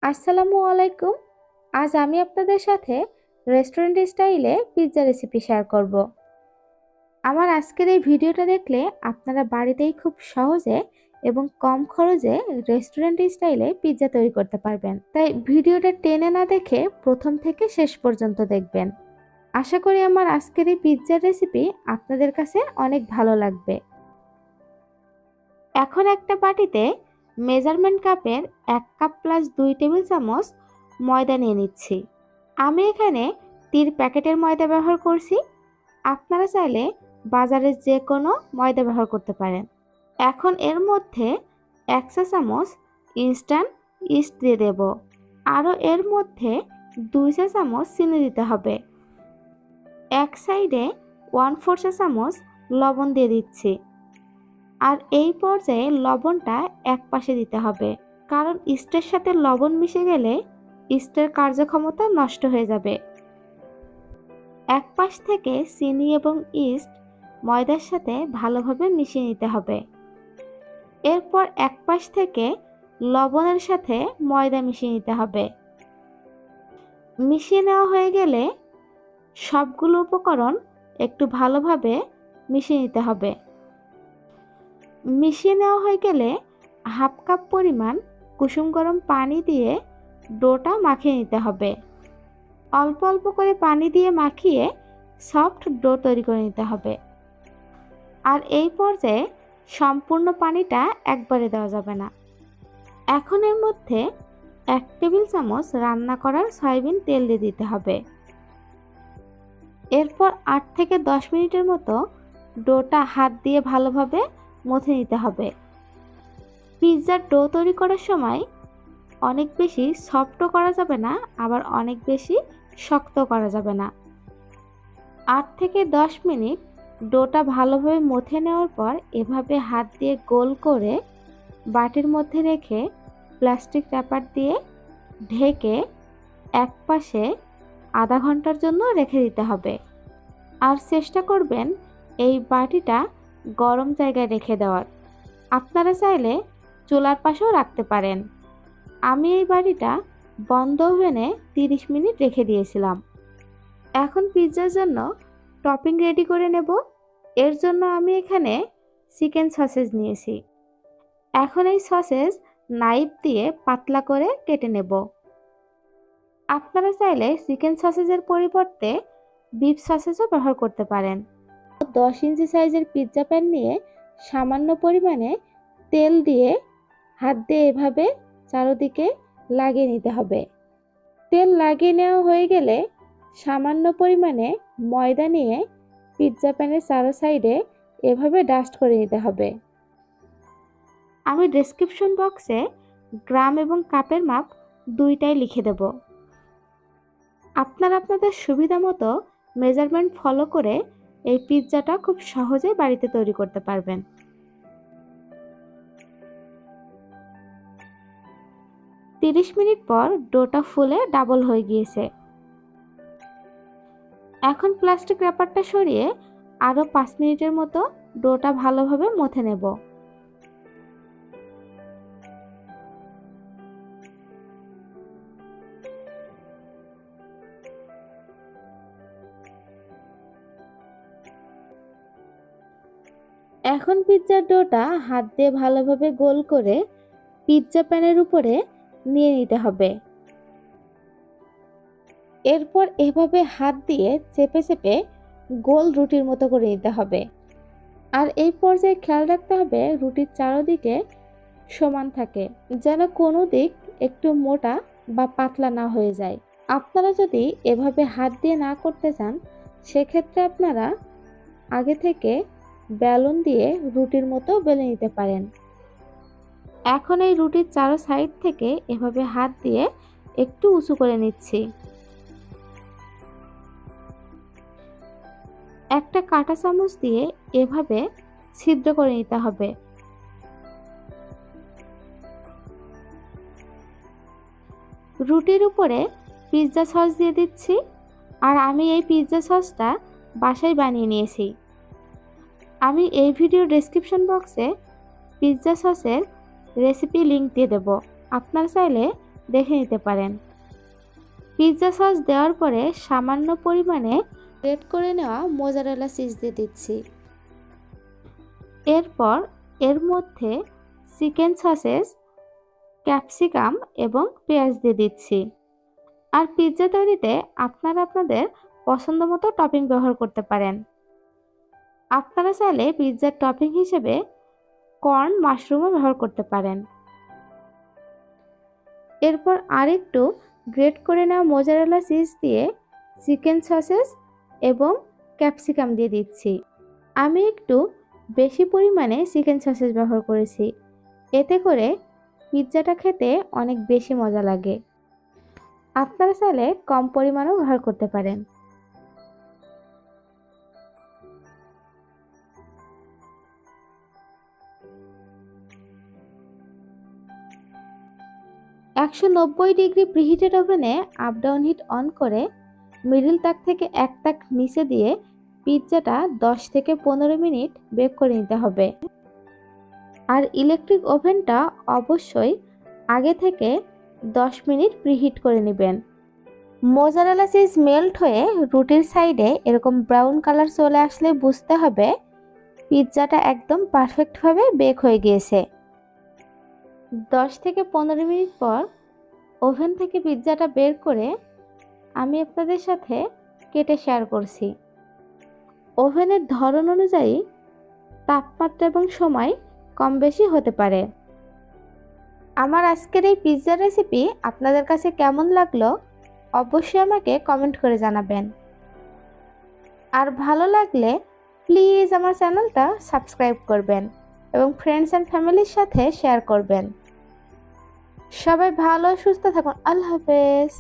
আসসালামু আলাইকুম। আজ আমি আপনাদের সাথে রেস্টুরেন্ট স্টাইলে পিৎজা রেসিপি শেয়ার করব। আমার আজকের এই ভিডিওটা দেখলে আপনারা বাড়িতেই খুব সহজে এবং কম খরচে রেস্টুরেন্ট স্টাইলে পিৎজা তৈরি করতে পারবেন। তাই ভিডিওটা টেনে না দেখে প্রথম থেকে শেষ পর্যন্ত দেখবেন। আশা করি আমার আজকের এই পিৎজার রেসিপি আপনাদের কাছে অনেক ভালো লাগবে। এখন একটা বাটিতে মেজারমেন্ট কাপের 1 কাপ প্লাস 2 টেবিল চামচ ময়দা নিয়ে নিচ্ছি। আমি এখানে 3 প্যাকেটের ময়দা ব্যবহার করছি। আপনারা চাইলে বাজারের যে কোনো ময়দা ব্যবহার করতে পারেন। এখন এর মধ্যে 1 চা চামচ ইনস্ট্যান্ট ইস্ট দিয়ে দেব। আরও এর মধ্যে 2 চা চামচ চিনি দিতে হবে। এক সাইডে 1/4 চা চামচ লবণ দিয়ে দিচ্ছি। আর এই পর্যায়ে লবণটা এক পাশে দিতে হবে, কারণ ইস্টের সাথে লবণ মিশে গেলে ইস্টের কার্যক্ষমতা নষ্ট হয়ে যাবে। এক পাশ থেকে চিনি এবং ইস্ট ময়দার সাথে ভালোভাবে মিশিয়ে নিতে হবে। এরপর এক পাশ থেকে লবণের সাথে ময়দা মিশিয়ে নিতে হবে। মিশিয়ে নেওয়া হয়ে গেলে সবগুলো উপকরণ একটু ভালোভাবে মিশিয়ে নিতে হবে। মিশিয়ে নেওয়া হয়ে গেলে 1/2 কাপ পরিমাণ কুসুম গরম পানি দিয়ে ডোটা মাখিয়ে নিতে হবে। অল্প অল্প করে পানি দিয়ে মাখিয়ে সফট ডো তৈরি করে নিতে হবে। আর এই পর্যায়ে সম্পূর্ণ পানিটা একবারে দেওয়া যাবে না। এখন এর মধ্যে 1 টেবিল চামচ রান্না করার সয়াবিন তেল দিয়ে দিতে হবে। এরপর 8 থেকে 10 মিনিটের মতো ডোটা হাত দিয়ে ভালোভাবে মথে নিতে হবে। পিৎজার ডো তৈরি করার সময় অনেক বেশি সফটও করা যাবে না, আবার অনেক বেশি শক্ত করা যাবে না। 8 থেকে 10 মিনিট ডোটা ভালোভাবে মথে নেওয়ার পর এভাবে হাত দিয়ে গোল করে বাটির মধ্যে রেখে প্লাস্টিক র্যাপার দিয়ে ঢেকে এক পাশে আধা ঘন্টার জন্য রেখে দিতে হবে। আর চেষ্টা করবেন এই বাটিটা গরম জায়গায় রেখে দেওয়ার। আপনারা চাইলে চুলার পাশেও রাখতে পারেন। আমি এই বাটিটা বন্ধ ওভেনে 30 মিনিট রেখে দিয়েছিলাম। এখন পিৎজার জন্য টপিং রেডি করে নেব। এর জন্য আমি এখানে চিকেন সসেজ নিয়েছি। এখন এই সসেজ নাইফ দিয়ে পাতলা করে কেটে নেব। আপনারা চাইলে চিকেন সসেজের পরিবর্তে বিফ সসেজও ব্যবহার করতে পারেন। 10 ইঞ্চি সাইজের পিৎজা প্যান নিয়ে সামান্য পরিমাণে তেল দিয়ে হাত দিয়ে এভাবে চারদিকে লাগিয়ে নিতে হবে। তেল লাগিয়ে নেওয়া হয়ে গেলে সামান্য পরিমাণে ময়দা নিয়ে পিৎজা প্যানের চারো সাইডে এভাবে ডাস্ট করে নিতে হবে। আমি ডেসক্রিপশন বক্সে গ্রাম এবং কাপের মাপ দুইটাই লিখে দেব। আপনারা আপনাদের সুবিধা মতো মেজারমেন্ট ফলো করে এই পিৎজাটা খুব সহজে বাড়িতে তৈরি করতে পারবেন। 30 মিনিট পর ডোটা ফুলে ডাবল হয়ে গিয়েছে। এখন প্লাস্টিক র্যাপারটা সরিয়ে আরও 5 মিনিটের মতো ডোটা ভালোভাবে মথে নেব। এখন পিৎজার ডোটা হাত দিয়ে ভালোভাবে গোল করে পিৎজা প্যানের উপরে নিয়ে নিতে হবে। এরপর এভাবে হাত দিয়ে চেপে চেপে গোল রুটির মতো করে নিতে হবে। আর এই পর্যায়ে খেয়াল রাখতে হবে রুটির চারদিকে সমান থাকে, যেন কোনো দিক একটু মোটা বা পাতলা না হয়ে যায়। আপনারা যদি এভাবে হাত দিয়ে না করতে চান, সেক্ষেত্রে আপনারা আগে থেকে বেলুন দিয়ে রুটির মতো বেলে নিতে পারেন। এখন এই রুটির চারো সাইড থেকে এভাবে হাত দিয়ে একটু উঁচু করে নিচ্ছি। একটা কাঁটা চামচ দিয়ে এভাবে ছিদ্র করে নিতে হবে। রুটির উপরে পিৎজা সস দিয়ে দিচ্ছি। আর আমি এই পিৎজা সসটা বাসায় বানিয়ে নিয়েছি। আমি এই ভিডিও ডেসক্রিপশন বক্সে পিৎজা সসের রেসিপি লিংক দিয়ে দেব। আপনারা চাইলে দেখে নিতে পারেন। পিৎজা সস দেওয়ার পরে সামান্য পরিমাণে গ্রেট করে নেওয়া মোজারেলা চিজ দিয়ে দিচ্ছি। এরপর এর মধ্যে চিকেন সসেস, ক্যাপসিকাম এবং পেঁয়াজ দিয়ে দিচ্ছি। আর পিৎজা তৈরিতে আপনারা আপনাদের পছন্দ মতো টপিং ব্যবহার করতে পারেন। আপনারা চাইলে পিৎজার টপিং হিসেবে কর্ন, মাশরুমও ব্যবহার করতে পারেন। এরপর আরেকটু গ্রেট করে নেওয়া মোজারেলা চিজ দিয়ে চিকেন সসেস এবং ক্যাপসিকাম দিয়ে দিচ্ছি। আমি একটু বেশি পরিমাণে চিকেন সসেস ব্যবহার করেছি, এতে করে পিৎজাটা খেতে অনেক বেশি মজা লাগে। আপনারা চাইলে কম পরিমাণেও ব্যবহার করতে পারেন। একশো 90 ডিগ্রি প্রিহিটেড ওভেনে আপ ডাউন হিট অন করে মিডল তাক থেকে এক তাক নিচে দিয়ে পিৎজাটা 10 থেকে 15 মিনিট বেক করে নিতে হবে। আর ইলেকট্রিক ওভেনটা অবশ্যই আগে থেকে 10 মিনিট প্রিহিট করে নেবেন। মোজারেলা চিজ মেল্ট হয়ে রুটির সাইডে এরকম ব্রাউন কালার চলে আসলে বুঝতে হবে পিৎজাটা একদম পারফেক্টভাবে বেক হয়ে গিয়েছে। 10 থেকে 15 মিনিট পর ওভেন থেকে পিৎজাটা বের করে আমি আপনাদের সাথে কেটে শেয়ার করছি। ওভেনের ধরন অনুযায়ী তাপমাত্রা এবং সময় কম বেশি হতে পারে। আমার আজকের এই পিৎজা রেসিপি আপনাদের কাছে কেমন লাগলো অবশ্যই আমাকে কমেন্ট করে জানাবেন। আর ভালো লাগলে প্লিজ আমার চ্যানেলটা সাবস্ক্রাইব করবেন এবং ফ্রেন্ডস অ্যান্ড ফ্যামিলির সাথে শেয়ার করবেন। সবাই ভালো সুস্থ থাকুন। আল্লাহ হাফেজ।